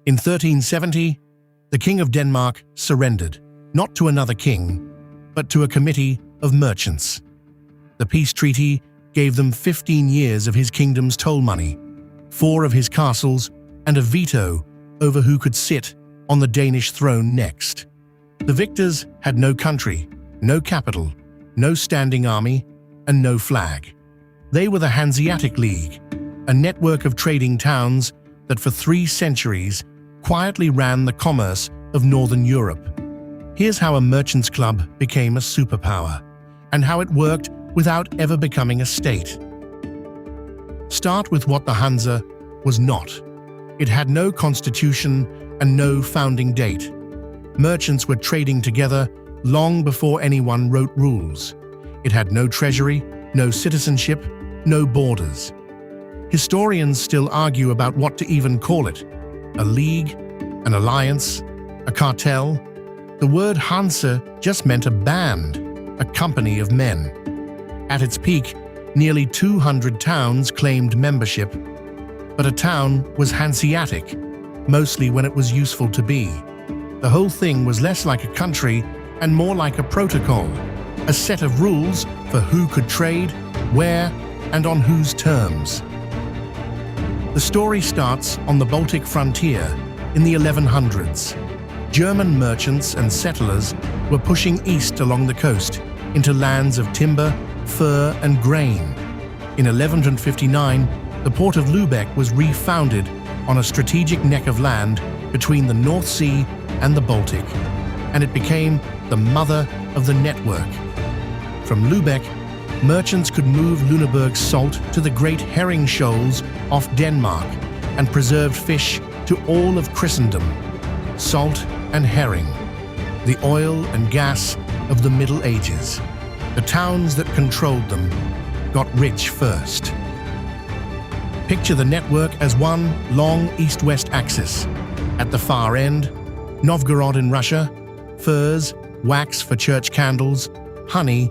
In 1370, the King of Denmark surrendered, not to another king, but to a committee of merchants. The peace treaty gave them 15 years of his kingdom's toll money, 4 of his castles, and a veto over who could sit on the Danish throne next. The victors had no country, no capital, no standing army, and no flag. They were the Hanseatic League, a network of trading towns that for 3 centuries quietly ran the commerce of Northern Europe. Here's how a merchants' club became a superpower, and how it worked without ever becoming a state. Start with what the Hansa was not. It had no constitution and no founding date. Merchants were trading together long before anyone wrote rules. It had no treasury, no citizenship, no borders. Historians still argue about what to even call it. A league, an alliance, a cartel. The word Hanse just meant a band, a company of men. At its peak, nearly 200 towns claimed membership, but a town was Hanseatic, mostly when it was useful to be. The whole thing was less like a country and more like a protocol, a set of rules for who could trade, where, and on whose terms. The story starts on the Baltic frontier in the 1100s. German merchants and settlers were pushing east along the coast into lands of timber, fur, and grain. In 1159, the port of Lübeck was refounded on a strategic neck of land between the North Sea and the Baltic, and it became the mother of the network. From Lübeck, merchants could move Lüneburg's salt to the great herring shoals off Denmark and preserved fish to all of Christendom. Salt and herring, the oil and gas of the Middle Ages. The towns that controlled them got rich first. Picture the network as one long east-west axis. At the far end, Novgorod in Russia, furs, wax for church candles, honey,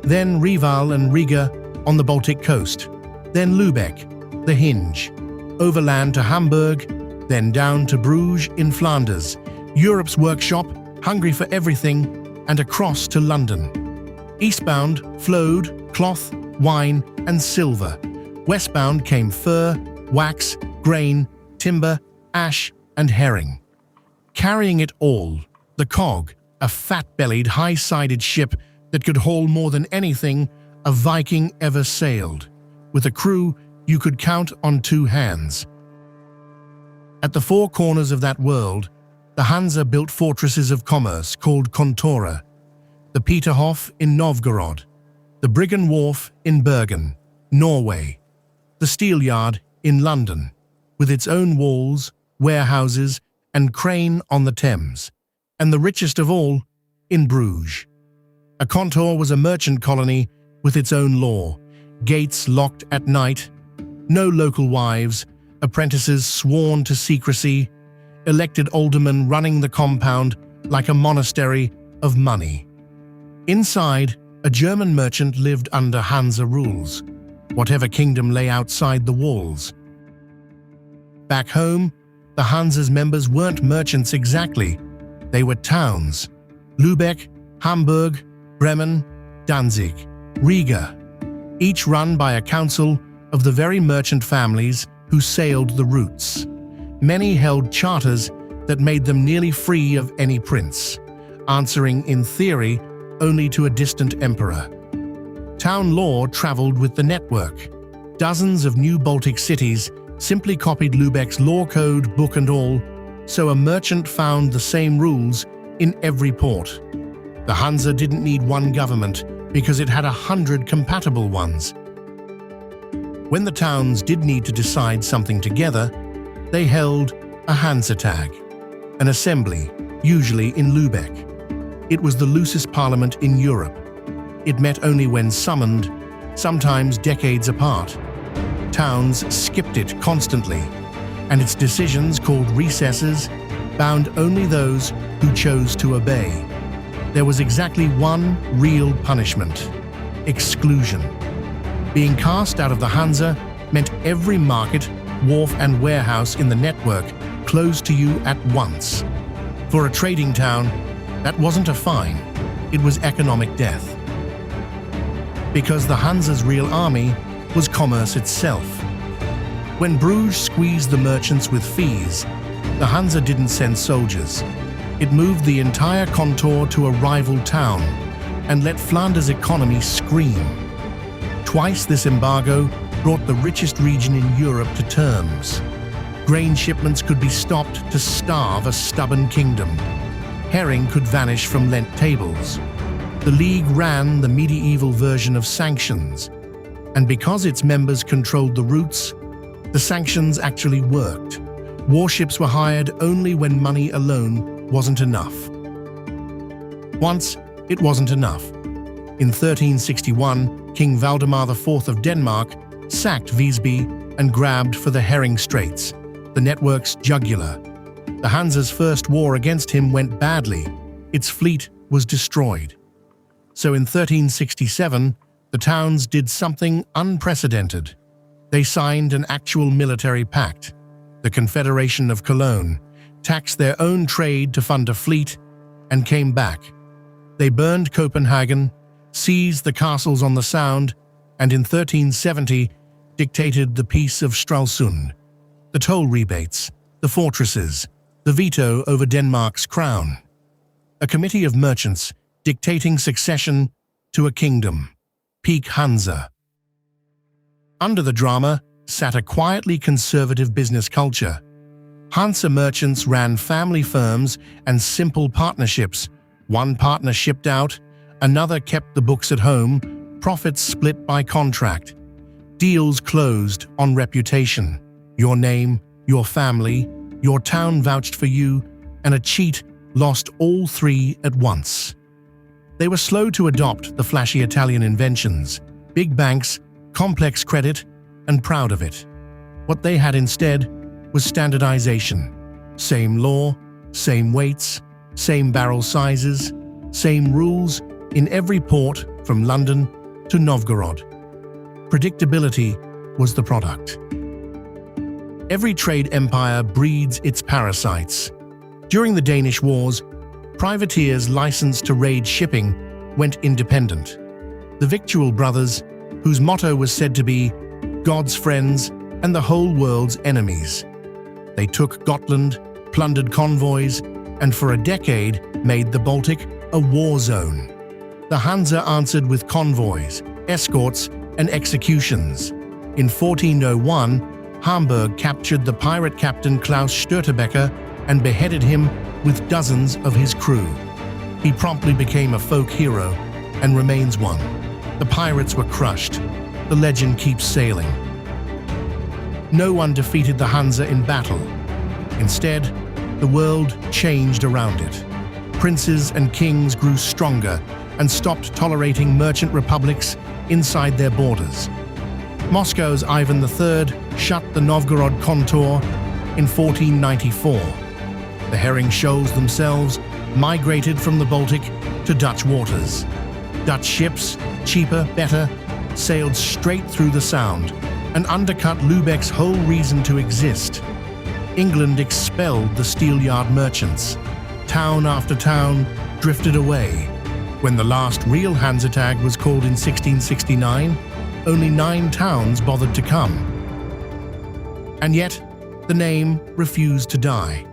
then Reval and Riga on the Baltic coast, then Lübeck, the hinge, overland to Hamburg, then down to Bruges in Flanders, Europe's workshop, hungry for everything, and across to London. Eastbound flowed cloth, wine, and silver. Westbound came fur, wax, grain, timber, ash, and herring. Carrying it all, the cog, a fat-bellied, high-sided ship that could haul more than anything a Viking ever sailed, with a crew you could count on 2 hands. At the 4 corners of that world, the Hansa built fortresses of commerce called Kontore, the Peterhof in Novgorod, the Briggen Wharf in Bergen, Norway, the Steelyard in London, with its own walls, warehouses, and crane on the Thames, and the richest of all, in Bruges. A Kontore was a merchant colony with its own law, gates locked at night, no local wives, apprentices sworn to secrecy, elected aldermen running the compound like a monastery of money. Inside, a German merchant lived under Hansa rules, whatever kingdom lay outside the walls. Back home, the Hansa's members weren't merchants exactly. They were towns: Lübeck, Hamburg, Bremen, Danzig, Riga, each run by a council of the very merchant families who sailed the routes. Many held charters that made them nearly free of any prince, answering in theory only to a distant emperor. Town law traveled with the network. Dozens of new Baltic cities simply copied Lübeck's law code, book and all, so a merchant found the same rules in every port. The Hansa didn't need one government because it had 100 compatible ones. When the towns did need to decide something together, they held a Hansetag, an assembly, usually in Lübeck. It was the loosest parliament in Europe. It met only when summoned, sometimes decades apart. Towns skipped it constantly, and its decisions, called recesses, bound only those who chose to obey. There was exactly one real punishment: exclusion. Being cast out of the Hansa meant every market, wharf and warehouse in the network closed to you at once. For a trading town, that wasn't a fine, it was economic death. Because the Hanse's real army was commerce itself. When Bruges squeezed the merchants with fees, the Hanse didn't send soldiers. It moved the entire Kontore to a rival town and let Flanders' economy scream. Twice this embargo brought the richest region in Europe to terms. Grain shipments could be stopped to starve a stubborn kingdom. Herring could vanish from Lent tables. The League ran the medieval version of sanctions, and because its members controlled the routes, the sanctions actually worked. Warships were hired only when money alone wasn't enough. Once, it wasn't enough. In 1361, King Valdemar IV of Denmark sacked Visby and grabbed for the Herring Straits, the network's jugular. The Hanse's first war against him went badly. Its fleet was destroyed. So in 1367, the towns did something unprecedented. They signed an actual military pact. The Confederation of Cologne taxed their own trade to fund a fleet and came back. They burned Copenhagen, seized the castles on the Sound, and in 1370 dictated the Peace of Stralsund, the toll rebates, the fortresses, the veto over Denmark's crown. A committee of merchants dictating succession to a kingdom, peak Hanse. Under the drama sat a quietly conservative business culture. Hanse merchants ran family firms and simple partnerships. One partner shipped out, another kept the books at home, profits split by contract. Deals closed on reputation. Your name, your family, your town vouched for you, and a cheat lost all three at once. They were slow to adopt the flashy Italian inventions, big banks, complex credit, and proud of it. What they had instead was standardization. Same law, same weights, same barrel sizes, same rules in every port from London to Novgorod. Predictability was the product. Every trade empire breeds its parasites. During the Danish Wars, privateers licensed to raid shipping went independent. The Victual Brothers, whose motto was said to be God's friends and the whole world's enemies. They took Gotland, plundered convoys, and for a decade made the Baltic a war zone. The Hanse answered with convoys, escorts, and executions. In 1401, Hamburg captured the pirate captain Klaus Störtebeker and beheaded him with dozens of his crew. He promptly became a folk hero and remains one. The pirates were crushed. The legend keeps sailing. No one defeated the Hanse in battle. Instead, the world changed around it. Princes and kings grew stronger and stopped tolerating merchant republics inside their borders. Moscow's Ivan III shut the Novgorod Kontore in 1494. The herring shoals themselves migrated from the Baltic to Dutch waters. Dutch ships, cheaper, better, sailed straight through the Sound and undercut Lübeck's whole reason to exist. England expelled the steelyard merchants. Town after town drifted away. When the last real Hansetag was called in 1669, only 9 towns bothered to come. And yet, the name refused to die.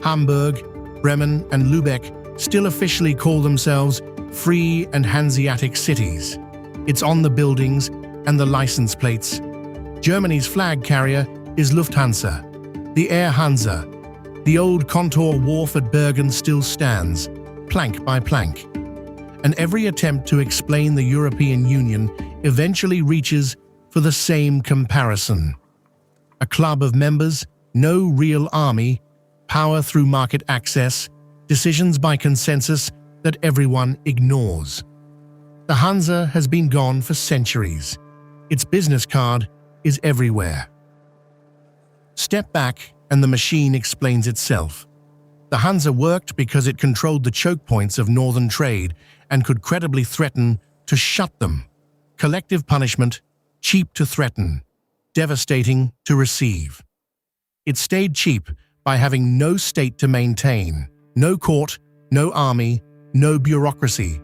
Hamburg, Bremen, and Lübeck still officially call themselves free and Hanseatic cities. It's on the buildings and the license plates. Germany's flag carrier is Lufthansa, the Air Hanse. The old Kontore wharf at Bergen still stands, plank by plank. And every attempt to explain the European Union eventually reaches for the same comparison. A club of members, no real army, power through market access, decisions by consensus that everyone ignores. The Hanse has been gone for centuries. Its business card is everywhere. Step back and the machine explains itself. The Hanse worked because it controlled the choke points of northern trade and could credibly threaten to shut them. Collective punishment, cheap to threaten, devastating to receive. It stayed cheap by having no state to maintain, no court, no army, no bureaucracy.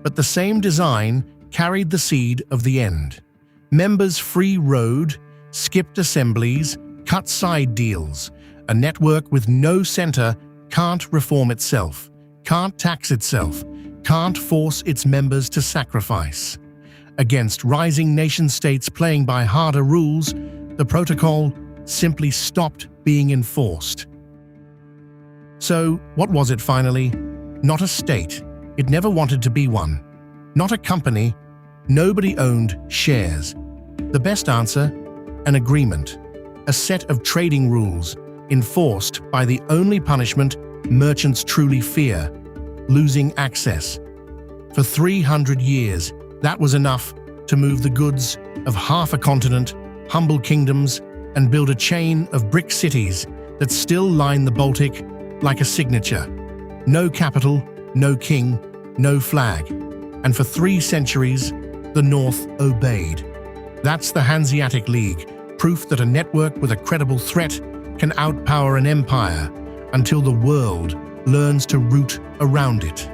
But the same design carried the seed of the end. Members free rode, skipped assemblies, cut side deals. A network with no center can't reform itself, can't tax itself, can't force its members to sacrifice. Against rising nation-states playing by harder rules, the protocol simply stopped being enforced. So, what was it finally? Not a state. It never wanted to be one. Not a company. Nobody owned shares. The best answer? An agreement. A set of trading rules enforced by the only punishment merchants truly fear: losing access. For 300 years, that was enough to move the goods of half a continent, humble kingdoms, and build a chain of brick cities that still line the Baltic like a signature. No capital, no king, no flag. And for 3 centuries, the North obeyed. That's the Hanseatic League, proof that a network with a credible threat can outpower an empire until the world learns to root around it.